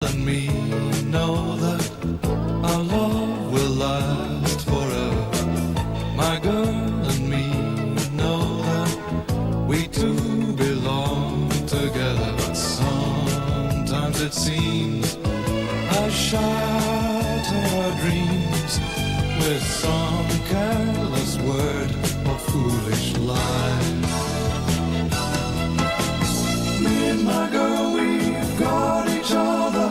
and me know that our love will last forever. My girl and me know that we two belong together. But sometimes it seems I shatter our dreams with some careless word or foolish lie. Me and my girl, we've got each other,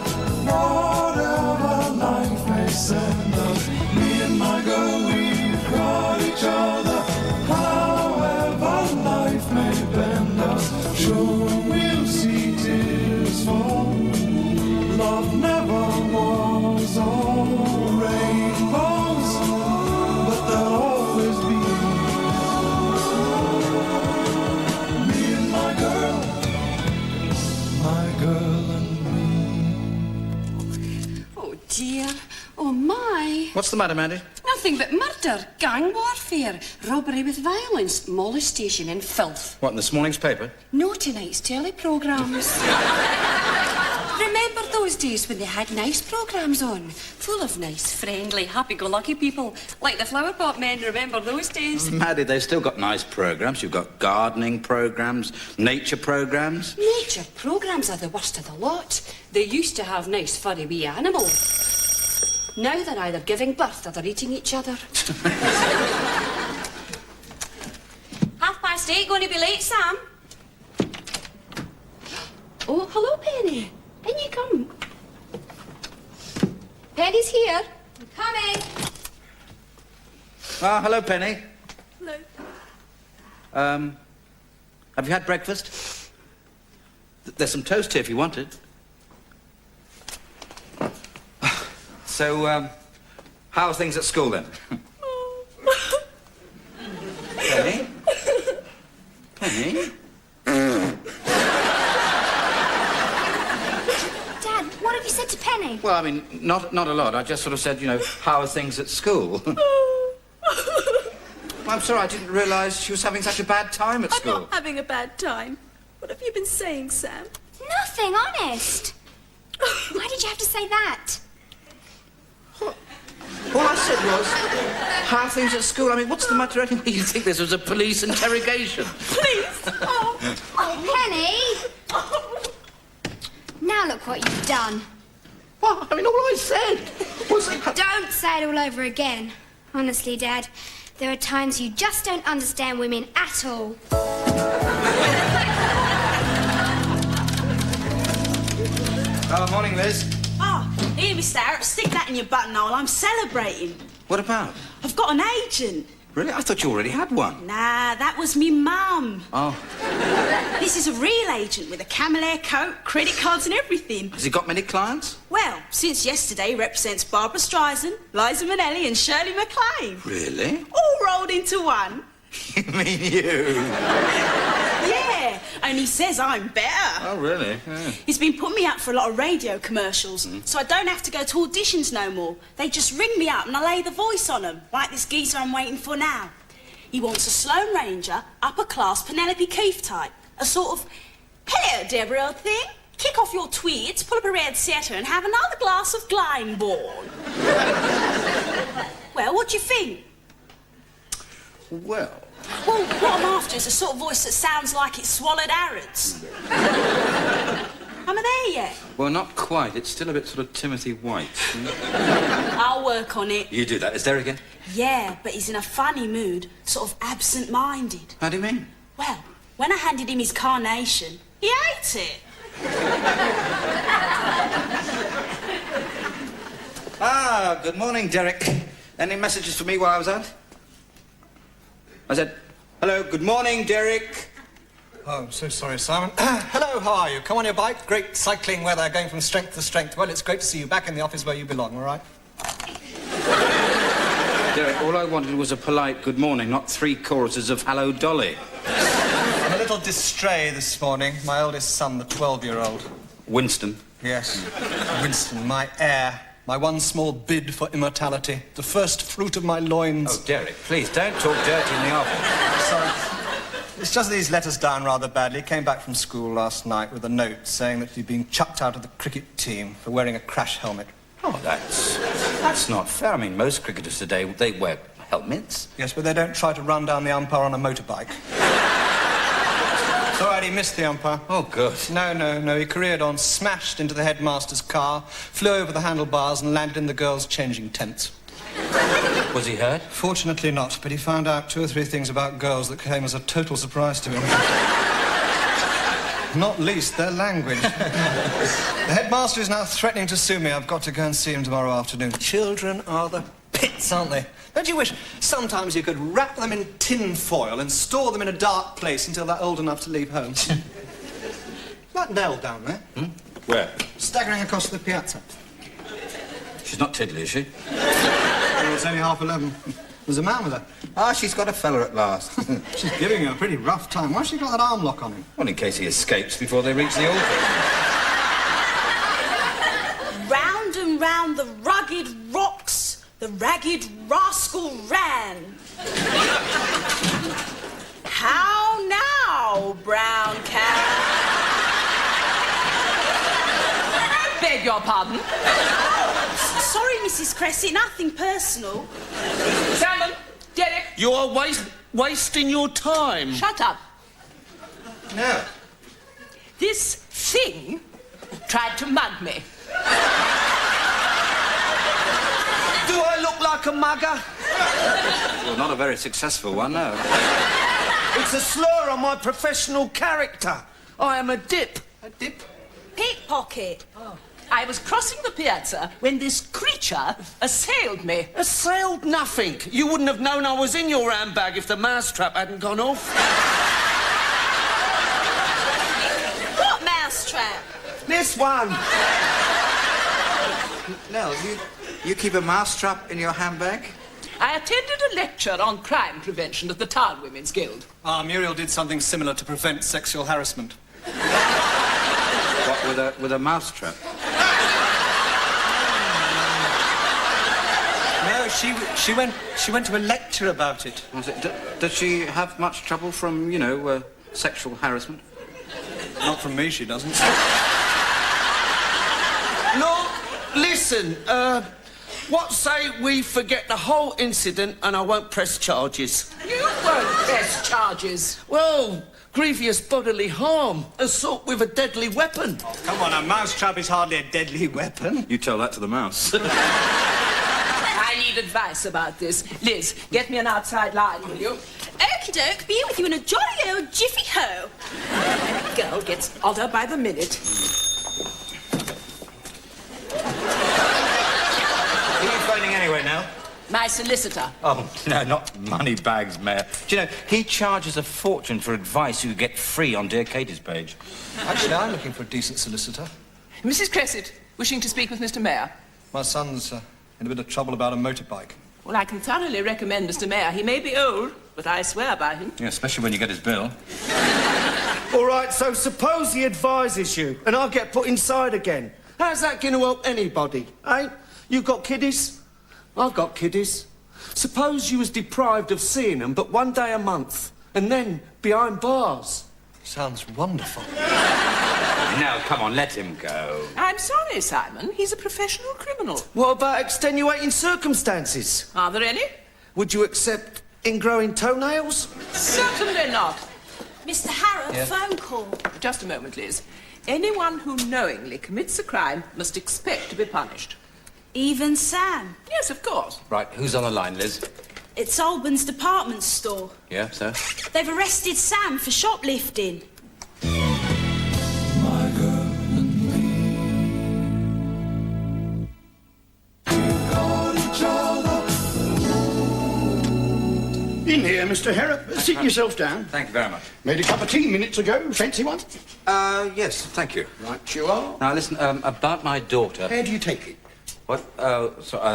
whatever life may send us. Me and my girl, we've got each other, however life may bend us. Sure, we'll see tears fall. Love never was all rainbows, but there'll always be me and my girl and me. Oh dear, oh my. What's the matter, Mandy? Nothing but murder, gang warfare, robbery with violence, molestation and filth. What, in this morning's paper? No, tonight's teleprograms. Remember those days when they had nice programmes on? Full of nice, friendly, happy-go-lucky people. Like the Flower Pot Men, remember those days? Maddie, they've still got nice programmes. You've got gardening programmes, nature programmes. Nature programmes are the worst of the lot. They used to have nice, furry wee animals. Now they're either giving birth or they're eating each other. 8:30, going to be late, Sam? Oh, hello, Penny. In you come. Penny's here. I'm coming. Ah, hello, Penny. Hello. Have you had breakfast? There's some toast here if you want it. So, how are things at school then? Penny? Penny? Dad, what have you said to Penny? Well, I mean, not a lot. I just sort of said, you know, how are things at school? I'm sorry, I didn't realise she was having such a bad time at school. I'm not having a bad time. What have you been saying, Sam? Nothing, honest. Why did you have to say that? All I said was, how are things at school? I mean, what's the matter anyway? You think this was a police interrogation? Please! Oh, Penny! Now look what you've done. What? I mean, all I said was... Don't say it all over again. Honestly, Dad, there are times you just don't understand women at all. Oh, morning, Liz. Oh, here, Mr. Harris, stick that in your buttonhole. I'm celebrating. What about? I've got an agent. Really? I thought you already had one. Nah, that was me mum. Oh. This is a real agent with a camel hair coat, credit cards and everything. Has he got many clients? Well, since yesterday, he represents Barbara Streisand, Liza Minnelli and Shirley MacLaine. Really? All rolled into one. You mean you? Yeah, only he says I'm better. Oh, really? Yeah. He's been putting me up for a lot of radio commercials, so I don't have to go to auditions no more. They just ring me up and I lay the voice on them, like this geezer I'm waiting for now. He wants a Sloane Ranger, upper-class Penelope Keith type. A sort of, hello, Deborah, old thing. Kick off your tweeds, pull up a red setter and have another glass of Glyndebourne. Well, what do you think? Well... Well, what I'm after is a sort of voice that sounds like it swallowed Harrods. Am I there yet? Well, not quite. It's still a bit sort of Timothy White. I'll work on it. You do that. Is there again? Yeah, but he's in a funny mood, sort of absent-minded. How do you mean? Well, when I handed him his carnation, he ate it. Ah, good morning, Derek. Any messages for me while I was out? I said, hello, good morning, Derek. Oh, I'm so sorry, Simon. Hello, how are you? Come on your bike. Great cycling weather, going from strength to strength. Well, it's great to see you back in the office where you belong, all right? Derek, all I wanted was a polite good morning, not 3 choruses of Hello, Dolly. I'm a little distrait this morning. My oldest son, the 12-year-old. Winston. Yes, Winston, my heir. My one small bid for immortality. The first fruit of my loins. Oh, Derek, please, don't talk dirty in the office. Sorry. It's just that he's let us down rather badly. He came back from school last night with a note saying that he'd been chucked out of the cricket team for wearing a crash helmet. Oh, that's not fair. I mean, most cricketers today, they wear helmets. Yes, but they don't try to run down the umpire on a motorbike. It's all right, he missed the umpire. Oh, good. No. He careered on, smashed into the headmaster's car, flew over the handlebars and landed in the girls' changing tents. Was he hurt? Fortunately not, but he found out 2 or 3 things about girls that came as a total surprise to him. Not least their language. The headmaster is now threatening to sue me. I've got to go and see him tomorrow afternoon. Children are the pits, aren't they? Don't you wish sometimes you could wrap them in tin foil and store them in a dark place until they're old enough to leave home? That Nell down there. Where? Staggering across the piazza. She's not tiddly, is she? Well, it's only 11:30. There's a man with her. Ah, she's got a fella at last. She's giving him a pretty rough time. Why's she got that arm lock on him? Well, in case he escapes before they reach the altar. Round and round the rugged rocks, the ragged rascal ran. How now, brown cat? Beg your pardon? Sorry, Mrs. Cressit, nothing personal. Salmon, Derek. You're wasting your time. Shut up. No. This thing tried to mug me. Do I look like a mugger? Well, not a very successful one, no. It's a slur on my professional character. I am a dip. A dip? Pickpocket. I was crossing the piazza when this creature assailed me. Assailed nothing. You wouldn't have known I was in your handbag if the mousetrap hadn't gone off. What mousetrap? This one. Nell, you keep a mousetrap in your handbag? I attended a lecture on crime prevention at the Town Women's Guild. Muriel did something similar to prevent sexual harassment. What, with a mousetrap? No, she went to a lecture about it. Was it? Does she have much trouble from, sexual harassment? Not from me, she doesn't. No, listen, what say we forget the whole incident and I won't press charges? You won't press charges. Well, grievous bodily harm, assault with a deadly weapon. Come on, a mousetrap is hardly a deadly weapon. You tell that to the mouse. I need advice about this. Liz, get me an outside line, will you? Okie doke, be with you in a jolly old jiffy ho. Girl gets odder by the minute. Who are you phoning anyway, Nell? My solicitor. Oh, no, not Moneybags, Mayor. Do you know, he charges a fortune for advice you get free on Dear Katie's page. Actually, I'm looking for a decent solicitor. Mrs. Cressit, wishing to speak with Mr. Mayor. My son's in a bit of trouble about a motorbike. Well, I can thoroughly recommend Mr. Mayor. He may be old, but I swear by him. Yeah, especially when you get his bill. All right, so suppose he advises you and I get put inside again. How's that going to help anybody, eh? You got kiddies? I've got kiddies. Suppose you was deprived of seeing them but one day a month and then behind bars. Sounds wonderful. Now, come on, let him go. I'm sorry, Simon. He's a professional criminal. What about extenuating circumstances? Are there any? Would you accept ingrowing toenails? Certainly not. Mr. Harrop, Yeah. phone call. Just a moment, Liz. Anyone who knowingly commits a crime must expect to be punished. Even Sam. Yes, of course. Right, who's on the line, Liz? It's Albans department store. Yeah, so? They've arrested Sam for shoplifting. My girl and me. We've got each other. In here, Mr. Harrop. Sit yourself down. Thank you very much. Made a cup of tea minutes ago. Fancy one? Yes, thank you. Right you are. Now, listen, about my daughter. How do you take it? What?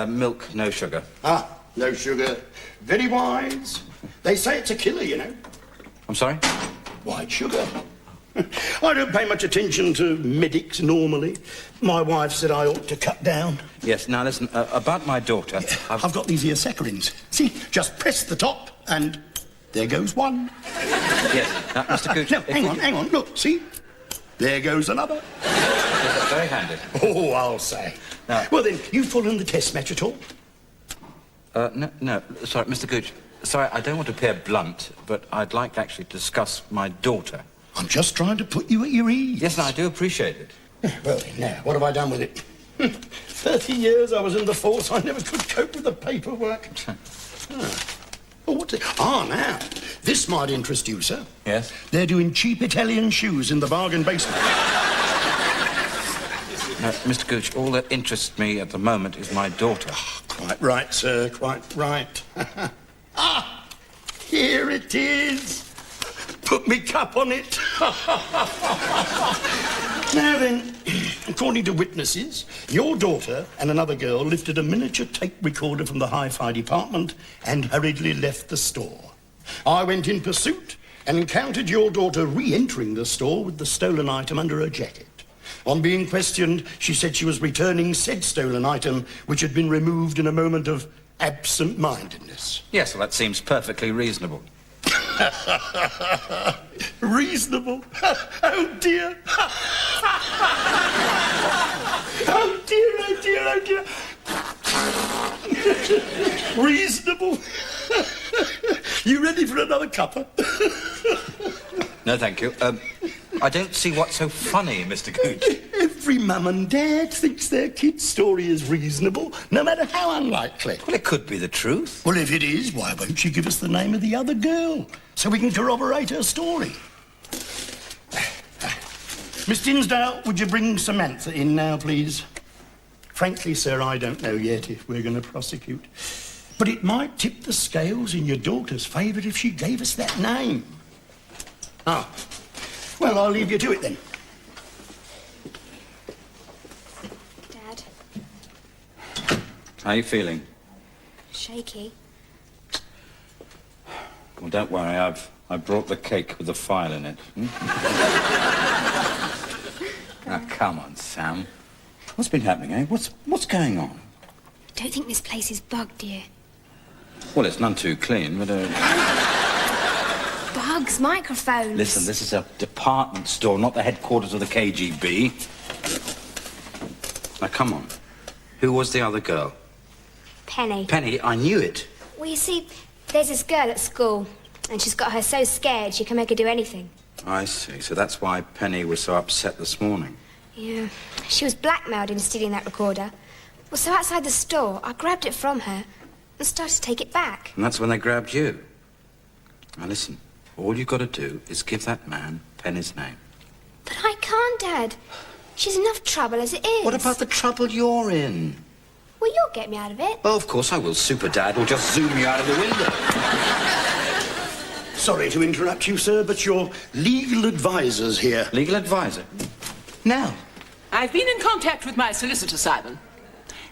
Milk, no sugar. Ah, no sugar. Very wise. They say it's a killer, you know. I'm sorry? White sugar. I don't pay much attention to medics normally. My wife said I ought to cut down. Yes, now listen, about my daughter. I've got these here saccharins. See, just press the top and there goes one. Yes. Now, Mr. Gooch... No, hang on, look, see? There goes another. Yes, that's very handy. Oh, I'll say. No. Well, then, you following the test match at all? No, sorry, Mr. Gooch. Sorry, I don't want to appear blunt, but I'd like actually to discuss my daughter. I'm just trying to put you at your ease. Yes, no, I do appreciate it. Well, then, now, what have I done with it? 30 years I was in the force, I never could cope with the paperwork. Oh, what's it? Now, this might interest you, sir. Yes? They're doing cheap Italian shoes in the bargain basement. No, Mr. Gooch, all that interests me at the moment is my daughter. Quite right, sir, quite right. Here it is. Put me cup on it. Now then, according to witnesses, your daughter and another girl lifted a miniature tape recorder from the hi-fi department and hurriedly left the store. I went in pursuit and encountered your daughter re-entering the store with the stolen item under her jacket. On being questioned, she said she was returning said stolen item, which had been removed in a moment of absent-mindedness. Yes, well, that seems perfectly reasonable. Reasonable? Oh, dear. Oh, dear, oh, dear, oh, dear. Reasonable? You ready for another cuppa? No, thank you. I don't see what's so funny, Mr. Gooch. Every mum and dad thinks their kid's story is reasonable, no matter how unlikely. Well, it could be the truth. Well, if it is, why won't you give us the name of the other girl so we can corroborate her story? Miss Dinsdale, would you bring Samantha in now, please? Frankly, sir, I don't know yet if we're going to prosecute. But it might tip the scales in your daughter's favour if she gave us that name. Well, I'll leave you to it then. Dad, How are you feeling? shaky. Well, don't worry, I brought the cake with the file in it. Now, come on, Sam. What's been happening, eh? What's going on? Don't think this place is bugged, dear. Well, it's none too clean, but... Bugs, microphones. Listen, this is a department store, not the headquarters of the KGB. Now, come on. Who was the other girl? Penny. Penny, I knew it. Well, you see, there's this girl at school, and she's got her so scared she can make her do anything. I see. So that's why Penny was so upset this morning. Yeah. She was blackmailed into stealing that recorder. Well, so outside the store, I grabbed it from her and started to take it back. And that's when they grabbed you. Now, listen. All you've got to do is give that man Penny's name. But I can't, Dad. She's enough trouble as it is. What about the trouble you're in? Well, you'll get me out of it. Well, of course I will. Super Dad will just zoom you out of the window. Sorry to interrupt you, sir, but your legal advisor's here. Legal advisor? Nell. I've been in contact with my solicitor, Simon.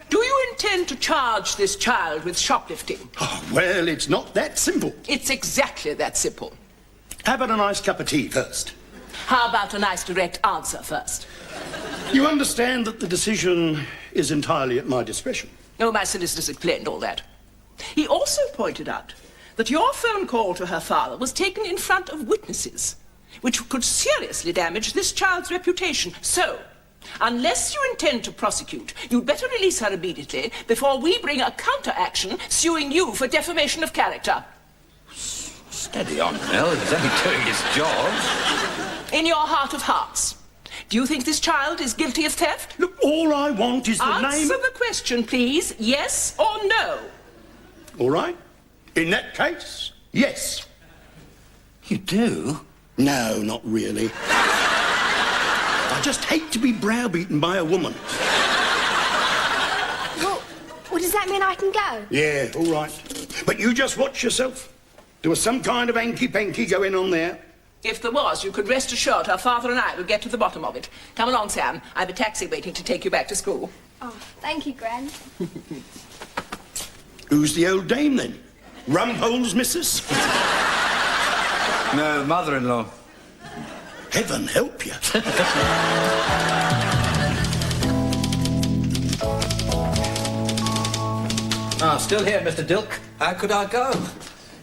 Do you intend to charge this child with shoplifting? Oh, well, it's not that simple. It's exactly that simple. How about a nice cup of tea first? How about a nice direct answer first? You understand that the decision is entirely at my discretion. Oh, my solicitor's explained all that. He also pointed out that your phone call to her father was taken in front of witnesses, which could seriously damage this child's reputation. So, unless you intend to prosecute, you'd better release her immediately before we bring a counter-action suing you for defamation of character. Steady on, Nell. He's only doing his job. In your heart of hearts, do you think this child is guilty of theft? Look, all I want is the name... Answer the question, please. Yes or no? All right. In that case, yes. You do? No, not really. I just hate to be browbeaten by a woman. Well, does that mean I can go? Yeah, all right. But you just watch yourself. There was some kind of hanky-panky going on there. If there was, you could rest assured her father and I will get to the bottom of it. Come along, Sam. I've a taxi waiting to take you back to school. Oh, thank you, Gran. Who's the old dame, then? Rumpole's missus? No, mother-in-law. Heaven help you. Still here, Mr. Dilk. How could I go?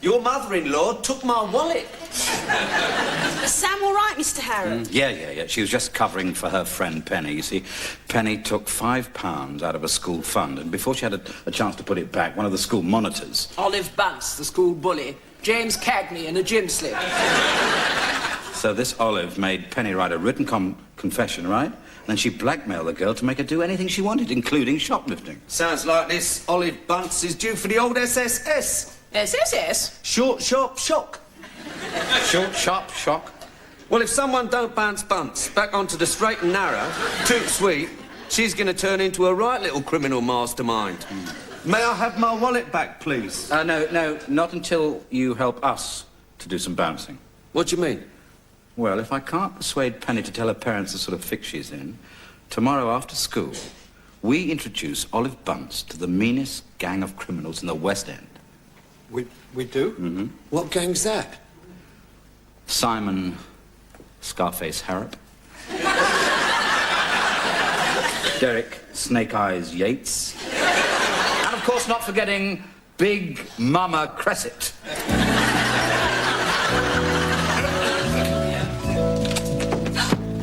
Your mother-in-law took my wallet. Is Sam all right, Mr. Harrop? Yeah. She was just covering for her friend Penny. You see, Penny took £5 out of a school fund, and before she had a chance to put it back, one of the school monitors... Olive Bunce, the school bully. James Cagney in a gym slip. So this Olive made Penny write a written confession, right? And then she blackmailed the girl to make her do anything she wanted, including shoplifting. Sounds like this Olive Bunce is due for the old SSS. SSS? Short, sharp, shock. Short, sharp, shock. Well, if someone don't bounce Bunce back onto the straight and narrow, too sweet, she's going to turn into a right little criminal mastermind. May I have my wallet back, please? No, not until you help us to do some bouncing. What do you mean? Well, if I can't persuade Penny to tell her parents the sort of fix she's in, tomorrow after school, we introduce Olive Bunce to the meanest gang of criminals in the West End. We do? Mm-hmm. What gang's that? Simon Scarface Harrop. Derek Snake Eyes Yates. And of course not forgetting Big Mama Crescent.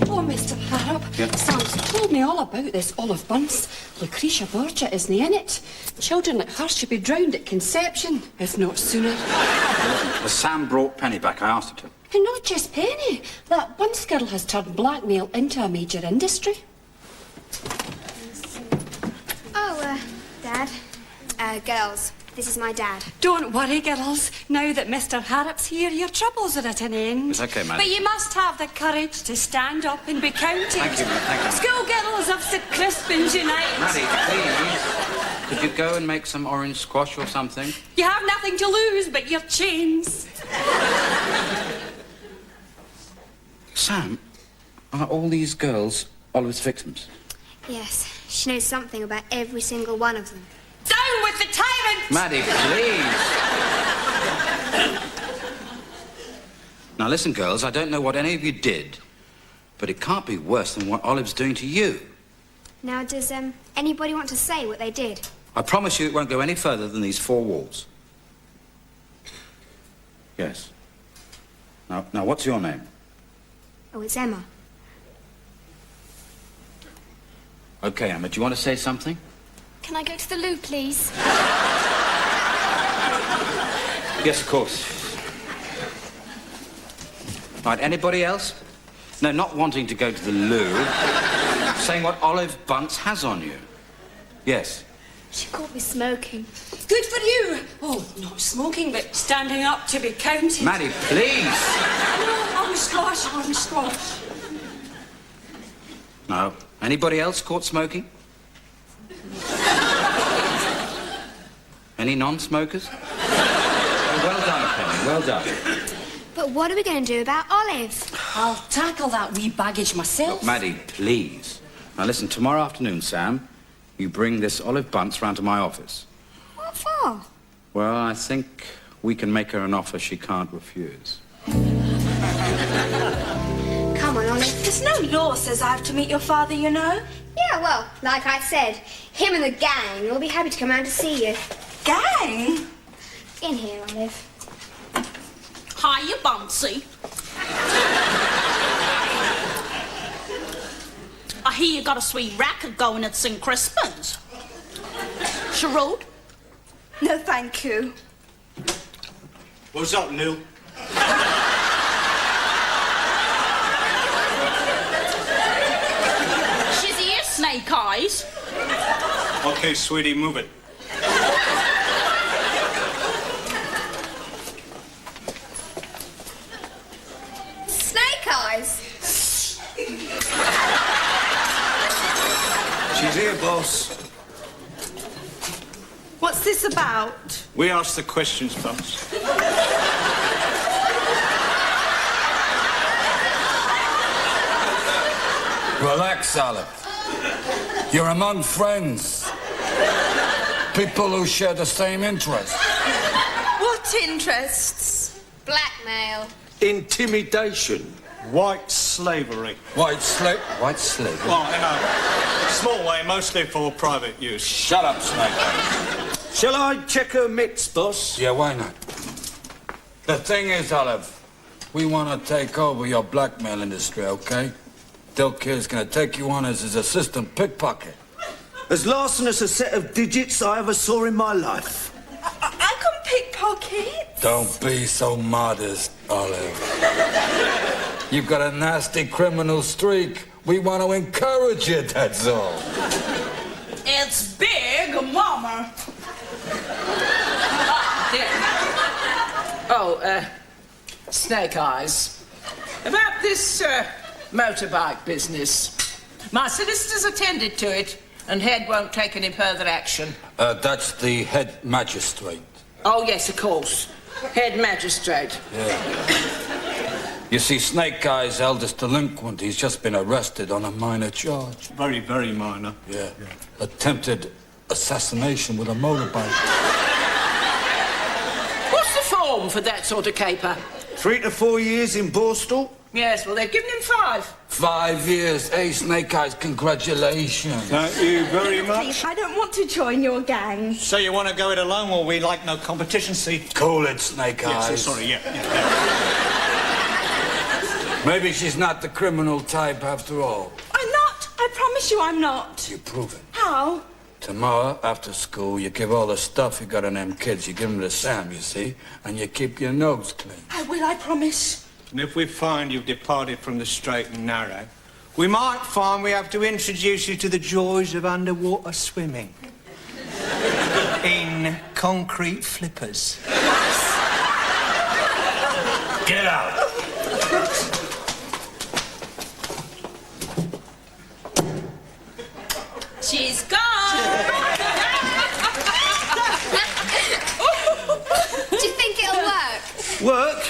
Oh, Mr. Harrop, Yeah? Sam's told me all about this Olive Bunce. Lucretia Borgia isn't in it. Children like her should be drowned at conception, if not sooner. Sam brought Penny back. I asked her to. And not just Penny. That Bunce girl has turned blackmail into a major industry. Oh, Dad. Girls, this is my dad. Don't worry, girls. Now that Mr. Harrop's here, your troubles are at an end. It's okay, Madam. But you must have the courage to stand up and be counted. Thank you, thank you. Schoolgirls of St. Crispin's Unite. Maddie, please. Could you go and make some orange squash or something? You have nothing to lose but your chains. Sam, are all these girls Olive's victims? Yes, she knows something about every single one of them. Down with the tyrant! Maddie, please. Now listen, girls, I don't know what any of you did, but it can't be worse than what Olive's doing to you. Now, does anybody want to say what they did? I promise you it won't go any further than these four walls. Yes. Now what's your name? Oh, it's Emma. Okay, Emma, do you want to say something? Can I go to the loo, please? Yes, of course. Right, anybody else? No, not wanting to go to the loo. Saying what Olive Bunce has on you. Yes. She caught me smoking. Good for you. Oh, not smoking, but standing up to be counted. Maddie, please. Orange squash. No. Anybody else caught smoking? Any non-smokers? Well done, Penny, well done. But what are we going to do about Olive? I'll tackle that wee baggage myself. Look, Maddie, please. Now listen, tomorrow afternoon, Sam, you bring this Olive Bunce round to my office. What for? Well, I think we can make her an offer she can't refuse. Come on, Olive. There's no law says I have to meet your father, you know. Yeah, well, like I said, him and the gang will be happy to come round to see you. Gang? In here, Olive. Hiya, Buncey. I hear you got a sweet racket going at St. Crispin's. Cheroot? No, thank you. What's up, Nell? She's here, Snake Eyes. Okay, sweetie, move it. Snake Eyes? She's here, boss. What's this about? We ask the questions, Bunce. Relax, Olive. You're among friends. People who share the same interests. What interests? Blackmail. Intimidation. White slavery. White slavery? Well, in a small way, mostly for private use. Shut up, Snake Eyes. Shall I check her mitts, boss? Yeah, why not? The thing is, Olive, we want to take over your blackmail industry, okay? Dilk here's going to take you on as his assistant pickpocket. As larcenous a set of digits I ever saw in my life. I can pickpocket. Don't be so modest, Olive. You've got a nasty criminal streak. We want to encourage it, that's all. It's big, Mama. Snake Eyes. About this motorbike business. My solicitors attended to it, and Head won't take any further action. That's the head magistrate. Oh, yes, of course. Head magistrate. Yeah. You see, Snake Eye's eldest delinquent, he's just been arrested on a minor charge. Very, very minor. Yeah. Attempted assassination with a motorbike. What's the form for that sort of caper? 3 to 4 years in Borstal. Yes, well, they've given him 5. 5 years. Hey, Snake Eyes, congratulations. Thank you very much. Please, I don't want to join your gang. So you want to go it alone, or we like no competition, see? Cool it, Snake Eyes. Yes, sorry, yeah. Maybe she's not the criminal type after all. I'm not. I promise you I'm not. You prove it. How? Tomorrow, after school, you give all the stuff you got on them kids, you give them to Sam, you see, and you keep your nose clean. I will, I promise. And if we find you've departed from the straight and narrow, we might find we have to introduce you to the joys of underwater swimming. In concrete flippers. Get out! She's gone. Do you think it'll work? Work?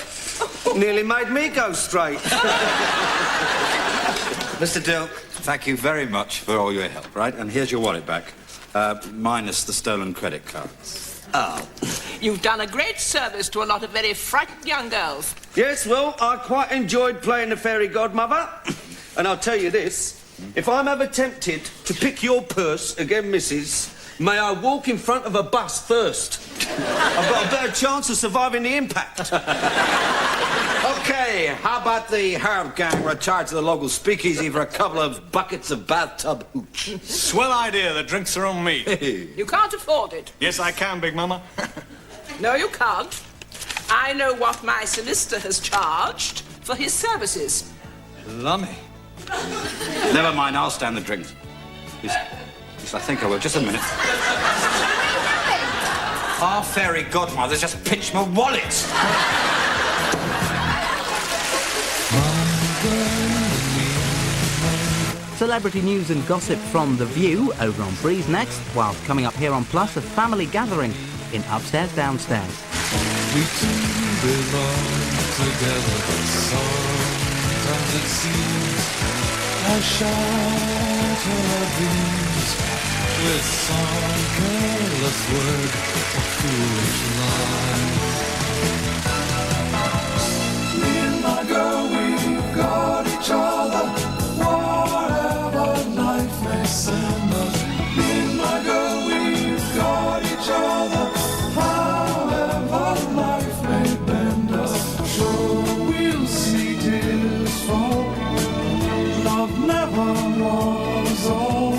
Nearly made me go straight. Mr. Dilk, thank you very much for all your help, right? And here's your wallet back, minus the stolen credit cards. Oh. You've done a great service to a lot of very frightened young girls. Yes, well, I quite enjoyed playing the fairy godmother. And I'll tell you this, if I'm ever tempted to pick your purse again, missus, may I walk in front of a bus first. I've got a better chance of surviving the impact. Okay, how about the Harb gang retired to the local speakeasy for a couple of buckets of bathtub hooch? Swell idea, the drinks are on me. You can't afford it. Yes, I can, Big Mama. No, you can't. I know what my solicitor has charged for his services. Lummy. Never mind, I'll stand the drinks. Yes, I think I will. Just a minute. Our fairy godmother just pinched my wallet. Celebrity news and gossip from The View over on Breeze next, while coming up here on Plus, a family gathering in Upstairs Downstairs. We two belong together, but sometimes it seems I shout our dreams with some careless word or foolish line. Me and my girl, we've got each other, whatever life may send us. Me and my girl, we've got each other, however life may bend us. Sure, we'll see tears fall. Love never was all.